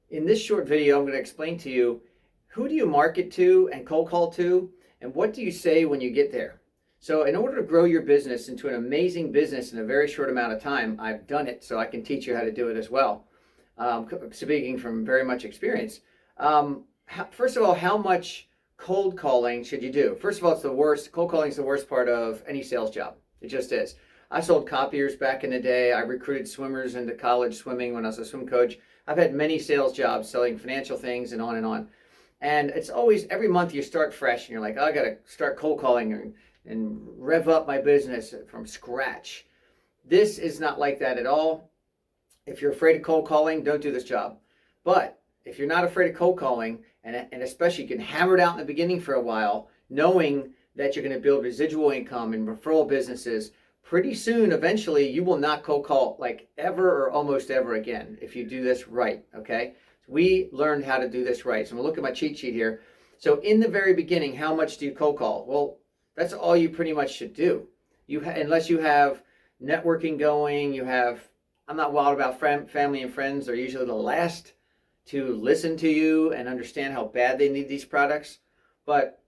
In this short video, I'm going to explain to you who do you market to and cold call to, and what do you say when you get there. So in order to grow your business into an amazing business in a very short amount of time, I've done it, so I can teach you how to do it as well. Speaking from very much experience. First of all, how much cold calling should you do? First of all, it's the worst. Cold calling is the worst part of any sales job. It just is. I sold copiers back in the day. I recruited swimmers into college swimming when I was a swim coach. I've had many sales jobs selling financial things and on and on. And it's always, every month you start fresh and you're like, oh, I got to start cold calling and rev up my business from scratch. This is not like that at all. If you're afraid of cold calling, don't do this job. But if you're not afraid of cold calling, and especially you can hammer it out in the beginning for a while, knowing that you're going to build residual income and referral businesses, pretty soon, eventually, you will not cold call like ever or almost ever again if you do this right, okay? We learned how to do this right. So I'm gonna look at my cheat sheet here. So in the very beginning, how much do you cold call? Well, that's all you pretty much should do. Unless you have networking going, I'm not wild about family and friends. They're usually the last to listen to you and understand how bad they need these products. But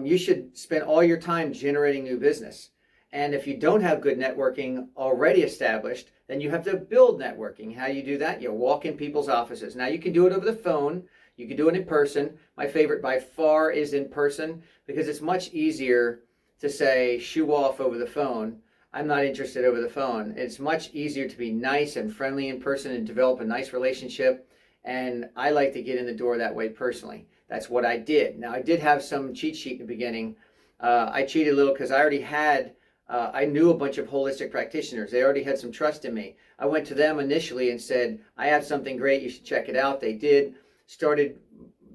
you should spend all your time generating new business. And if you don't have good networking already established, then you have to build networking. How do you do that? You walk in people's offices. Now you can do it over the phone. You can do it in person. My favorite by far is in person because it's much easier to say shoo off over the phone. I'm not interested over the phone. It's much easier to be nice and friendly in person and develop a nice relationship. And I like to get in the door that way personally. That's what I did. Now I did have some cheat sheet in the beginning. I cheated a little because I already had I knew a bunch of holistic practitioners. They already had some trust in me. I went to them initially and said, I have something great, you should check it out. They did, started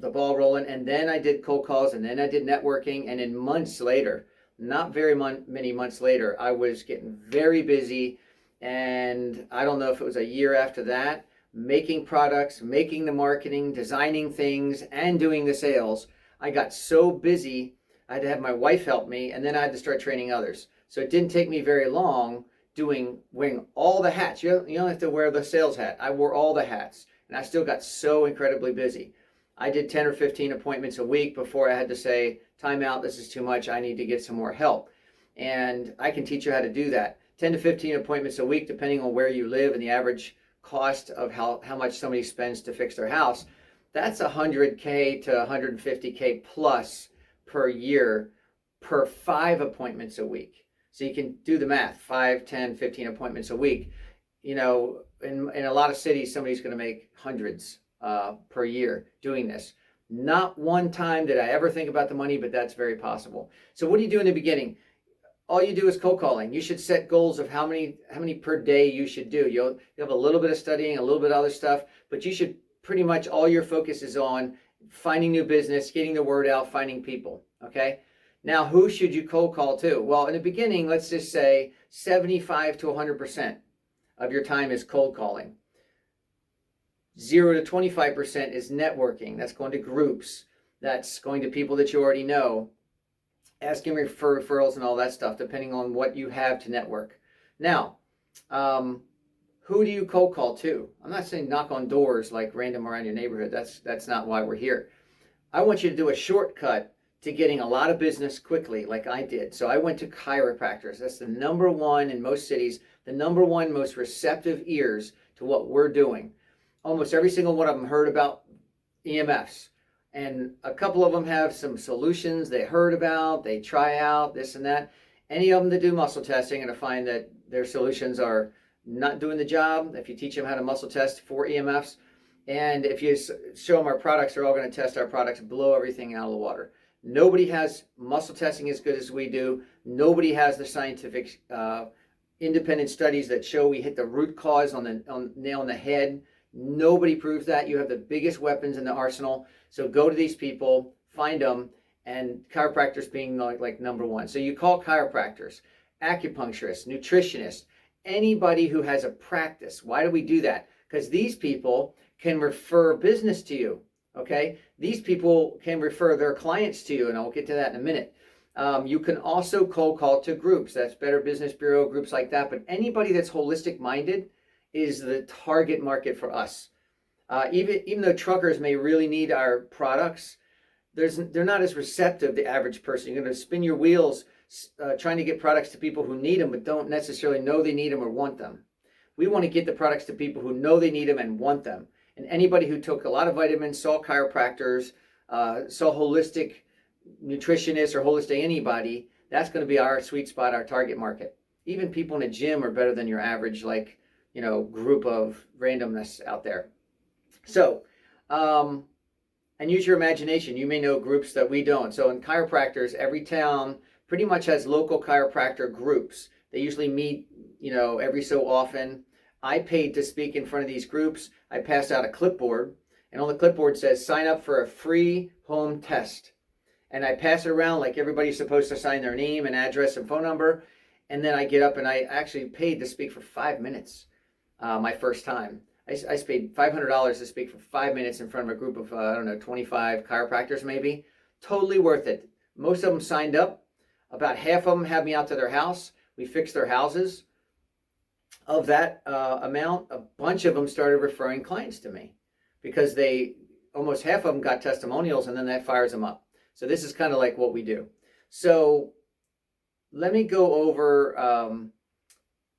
the ball rolling, and then I did cold calls, and then I did networking, and then months later, not very many months later, I was getting very busy, and I don't know if it was a year after that, making products, making the marketing, designing things, and doing the sales. I got so busy, I had to have my wife help me, and then I had to start training others. So it didn't take me very long wearing all the hats. You don't have to wear the sales hat. I wore all the hats, and I still got so incredibly busy. I did 10 or 15 appointments a week before I had to say, time out, this is too much, I need to get some more help. And I can teach you how to do that. 10 to 15 appointments a week, depending on where you live and the average cost of how much somebody spends to fix their house. That's $100K to $150K plus per year per 5 appointments a week. So you can do the math, 5, 10, 15 appointments a week. You know, in a lot of cities, somebody's going to make hundreds per year doing this. Not one time did I ever think about the money, but that's very possible. So what do you do in the beginning? All you do is cold calling. You should set goals of how many per day you should do. You'll have a little bit of studying, a little bit of other stuff, but you should pretty much all your focus is on finding new business, getting the word out, finding people, okay? Now, who should you cold call to? Well, in the beginning, let's just say 75 to 100% of your time is cold calling. 0 to 25% is networking. That's going to groups. That's going to people that you already know. Asking for referrals and all that stuff, depending on what you have to network. Now, who do you cold call to? I'm not saying knock on doors like random around your neighborhood. That's not why we're here. I want you to do a shortcut to getting a lot of business quickly like I did. So I went to chiropractors. That's the number one in most cities, the number one most receptive ears to what we're doing. Almost every single one of them heard about EMFs. And a couple of them have some solutions they heard about, they try out, this and that. Any of them that do muscle testing are going to find that their solutions are not doing the job. If you teach them how to muscle test for EMFs, and if you show them our products, they're all going to test our products, blow everything out of the water. Nobody has muscle testing as good as we do. Nobody has the scientific independent studies that show we hit the root cause nail on the head. Nobody proves that. You have the biggest weapons in the arsenal. So go to these people, find them, and chiropractors being like number one. So you call chiropractors, acupuncturists, nutritionists, anybody who has a practice. Why do we do that? Because these people can refer business to you. Okay, these people can refer their clients to you, and I'll get to that in a minute. You can also cold call to groups. That's Better Business Bureau, groups like that. But anybody that's holistic minded is the target market for us. Even though truckers may really need our products, they're not as receptive, the average person. You're going to spin your wheels trying to get products to people who need them but don't necessarily know they need them or want them. We want to get the products to people who know they need them and want them. And anybody who took a lot of vitamins, saw chiropractors, saw holistic nutritionists or holistic anybody, that's going to be our sweet spot, our target market. Even people in a gym are better than your average, like, group of randomness out there. So, and use your imagination. You may know groups that we don't. So in chiropractors, every town pretty much has local chiropractor groups. They usually meet, every so often. I paid to speak in front of these groups. I passed out a clipboard, and on the clipboard says, sign up for a free home test. And I pass it around like everybody's supposed to sign their name and address and phone number. And then I get up and I actually paid to speak for 5 minutes my first time. I paid $500 to speak for 5 minutes in front of a group of, 25 chiropractors maybe. Totally worth it. Most of them signed up. About half of them had me out to their house. We fixed their houses. Of that amount, a bunch of them started referring clients to me because almost half of them got testimonials, and then that fires them up. So this is kind of like what we do. So let me go over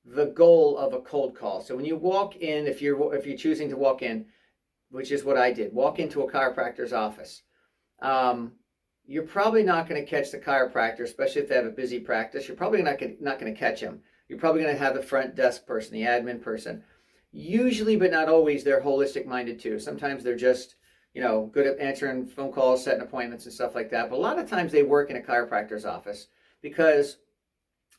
the goal of a cold call. So when you walk in, if you're choosing to walk in, which is what I did, walk into a chiropractor's office, you're probably not going to catch the chiropractor, especially if they have a busy practice. You're probably not going to catch him. You're probably going to have the front desk person, the admin person. Usually, but not always, they're holistic minded too. Sometimes they're just, good at answering phone calls, setting appointments and stuff like that. But a lot of times they work in a chiropractor's office because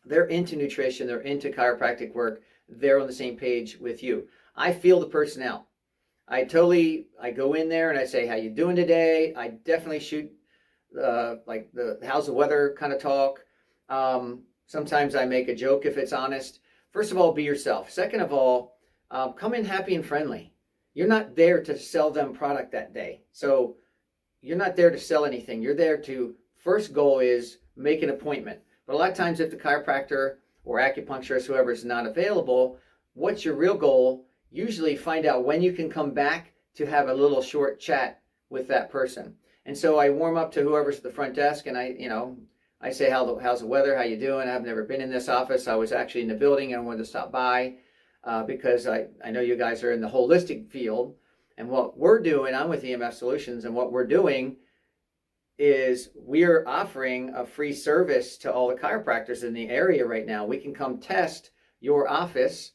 they're into nutrition, they're into chiropractic work, they're on the same page with you. I feel the person out. I go in there and I say, how you doing today? I definitely shoot like the how's the weather kind of talk. Sometimes I make a joke if it's honest. First of all, be yourself. Second of all, come in happy and friendly. You're not there to sell them product that day. So you're not there to sell anything. You're there to, first goal is make an appointment. But a lot of times if the chiropractor or acupuncturist, whoever is not available, what's your real goal? Usually find out when you can come back to have a little short chat with that person. And so I warm up to whoever's at the front desk, and I say, how's the weather? How you doing? I've never been in this office. I was actually in the building and I wanted to stop by because I know you guys are in the holistic field. And what we're doing, I'm with EMF Solutions, and what we're doing is we're offering a free service to all the chiropractors in the area right now. We can come test your office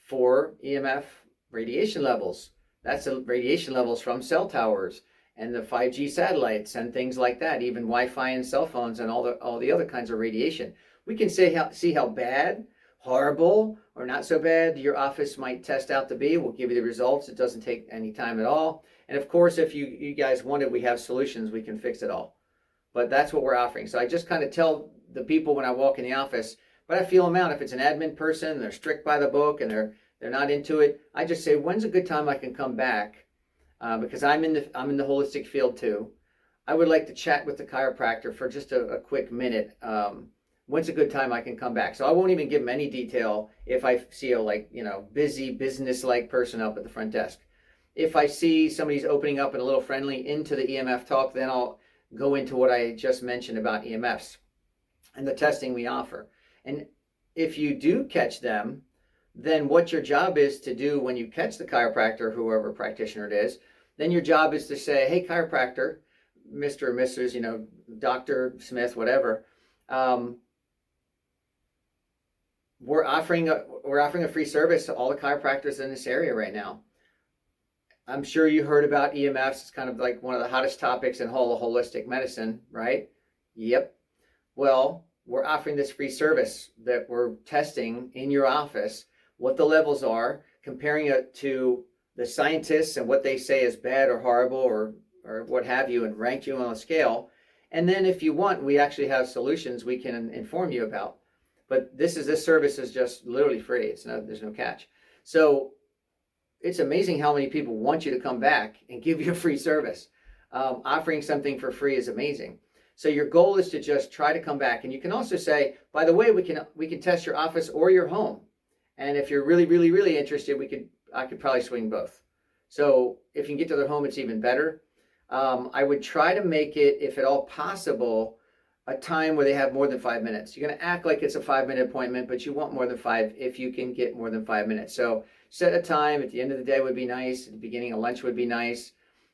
for EMF radiation levels. That's the radiation levels from cell towers and the 5G satellites and things like that, even Wi-Fi and cell phones and all the other kinds of radiation. We can see how bad, horrible, or not so bad your office might test out to be. We'll give you the results. It doesn't take any time at all. And of course, if you guys want it, we have solutions. We can fix it all. But that's what we're offering. So I just kind of tell the people when I walk in the office, but I feel them out. If it's an admin person, they're strict by the book and they're not into it, I just say, when's a good time I can come back? Because I'm in the holistic field too. I would like to chat with the chiropractor for just a quick minute. When's a good time I can come back? So I won't even give them any detail if I see a busy business-like person up at the front desk. If I see somebody's opening up and a little friendly into the EMF talk, then I'll go into what I just mentioned about EMFs and the testing we offer. And if you do catch them, then what your job is to do when you catch the chiropractor, whoever practitioner it is, then your job is to say, hey, chiropractor, Mr. or Mrs., Dr. Smith, whatever, we're offering a free service to all the chiropractors in this area right now. I'm sure you heard about EMFs. It's kind of like one of the hottest topics in all of holistic medicine, right? Yep. Well, we're offering this free service that we're testing in your office, what the levels are, comparing it to the scientists and what they say is bad or horrible or what have you, and rank you on a scale. And then if you want, we actually have solutions we can inform you about. But this service is just literally free. There's no catch. So it's amazing how many people want you to come back and give you a free service. Offering something for free is amazing. So your goal is to just try to come back. And you can also say, by the way, we can test your office or your home. And if you're really, really, really interested, I could probably swing both. So if you can get to their home, it's even better. I would try to make it, if at all possible, a time where they have more than 5 minutes. You're going to act like it's a 5-minute appointment, but you want more than five if you can get more than 5 minutes. So set a time. At the end of the day would be nice. At the beginning of lunch would be nice.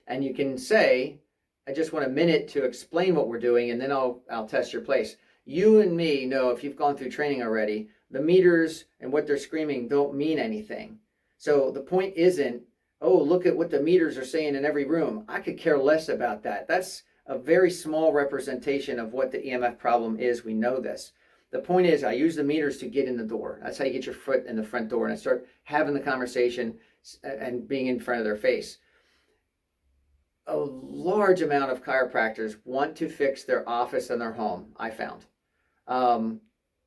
And you can say, I just want a minute to explain what we're doing, and then I'll test your place. You and me know, if you've gone through training already, the meters and what they're screaming don't mean anything. So the point isn't, oh, look at what the meters are saying in every room. I could care less about that. That's a very small representation of what the EMF problem is. We know this. The point is, I use the meters to get in the door. That's how you get your foot in the front door, and I start having the conversation and being in front of their face. A large amount of chiropractors want to fix their office and their home, I found.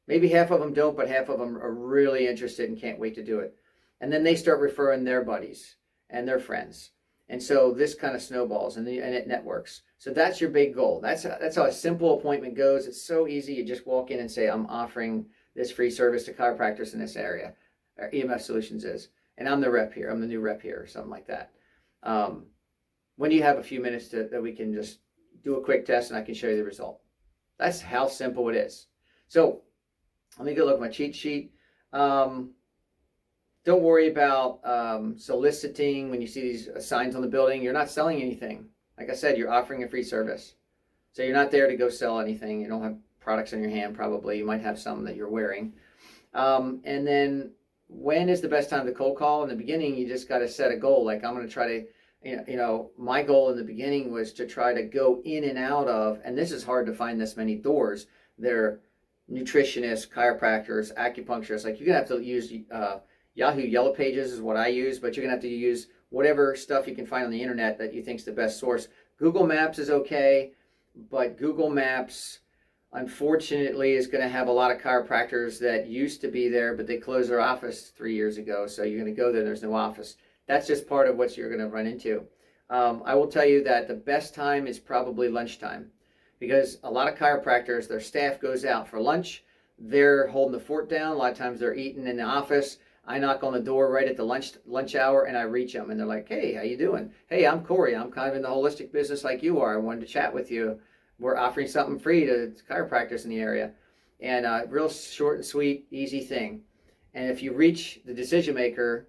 Maybe half of them don't, but half of them are really interested and can't wait to do it. And then they start referring their buddies and their friends. And so this kind of snowballs, and it networks. So that's your big goal. That's how a simple appointment goes. It's so easy. You just walk in and say, I'm offering this free service to chiropractors in this area. Or EMF Solutions is. And I'm the rep here. I'm the new rep here, or something like that. When do you have a few minutes that we can just do a quick test and I can show you the result? That's how simple it is. So let me go look at my cheat sheet. Don't worry about soliciting when you see these signs on the building. You're not selling anything. Like I said, you're offering a free service. So you're not there to go sell anything. You don't have products in your hand, probably. You might have some that you're wearing. And then when is the best time to cold call? In the beginning, you just got to set a goal. Like, I'm going to try to, my goal in the beginning was to try to go in and out of, and this is hard to find this many doors. They're nutritionists, chiropractors, acupuncturists. Like, you're going to have to use Yahoo Yellow Pages is what I use, but you're going to have to use whatever stuff you can find on the internet that you think is the best source. Google Maps is okay, but Google Maps, unfortunately, is going to have a lot of chiropractors that used to be there, but they closed their office 3 years ago. So you're going to go there, there's no office. That's just part of what you're going to run into. I will tell you that the best time is probably lunchtime, because a lot of chiropractors, their staff goes out for lunch. They're holding the fort down. A lot of times they're eating in the office. I knock on the door right at the lunch hour, and I reach them, and they're like, hey, how you doing? Hey, I'm Corey. I'm kind of in the holistic business like you are. I wanted to chat with you. We're offering something free to chiropractors in the area. And real short and sweet, easy thing. And if you reach the decision maker,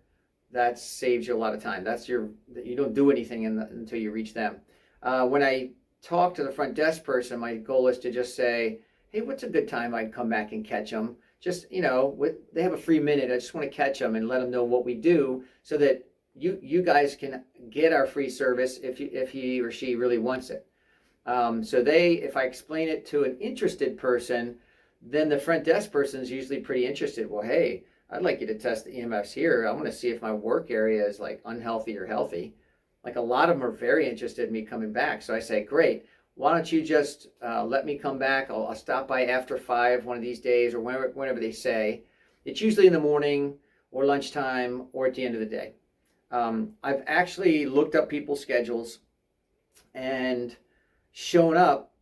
that saves you a lot of time. You don't do anything until you reach them. When I talk to the front desk person, my goal is to just say, hey, what's a good time I can come back and catch them? Just, they have a free minute. I just want to catch them and let them know what we do, so that you guys can get our free service if he or she really wants it. So if I explain it to an interested person, then the front desk person is usually pretty interested. Well, hey, I'd like you to test the EMFs here. I want to see if my work area is like unhealthy or healthy. Like, a lot of them are very interested in me coming back. So I say, great. Why don't you just let me come back? I'll stop by after 5 one of these days, or whenever they say. It's usually in the morning or lunchtime or at the end of the day. I've actually looked up people's schedules and shown up.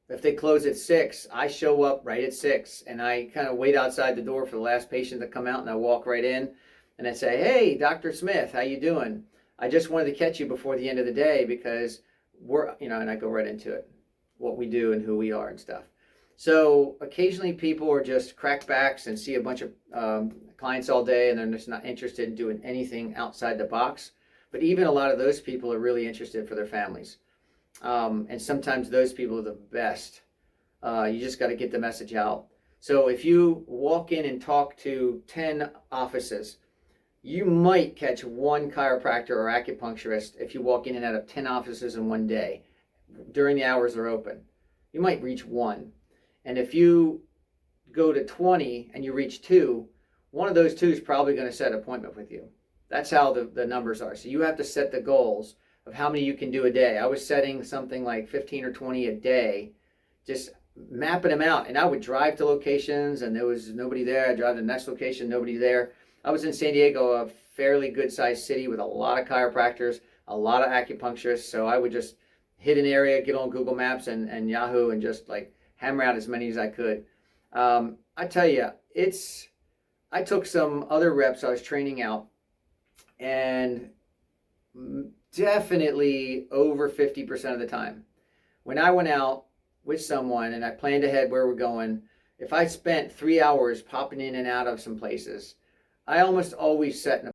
If they close at 6, I show up right at 6, and I kind of wait outside the door for the last patient to come out, and I walk right in and I say, hey, Dr. Smith, how you doing? I just wanted to catch you before the end of the day, because and I go right into it, what we do and who we are and stuff. So occasionally people are just crackbacks and see a bunch of clients all day, and they're just not interested in doing anything outside the box. But even a lot of those people are really interested for their families. And sometimes those people are the best. You just got to get the message out. So if you walk in and talk to 10 offices, you might catch one chiropractor or acupuncturist if you walk in and out of 10 offices in one day during the hours they're open. You might reach one. And if you go to 20 and you reach 2, one of those 2 is probably going to set an appointment with you. That's how the numbers are. So you have to set the goals of how many you can do a day. I was setting something like 15 or 20 a day, just mapping them out. And I would drive to locations and there was nobody there. I'd drive to the next location, nobody there. I was in San Diego, a fairly good-sized city with a lot of chiropractors, a lot of acupuncturists. So I would just hit an area, get on Google Maps and Yahoo, and just like hammer out as many as I could. I tell you, I took some other reps I was training out, and definitely over 50% of the time. When I went out with someone and I planned ahead where we're going, if I spent 3 hours popping in and out of some places, I almost always set an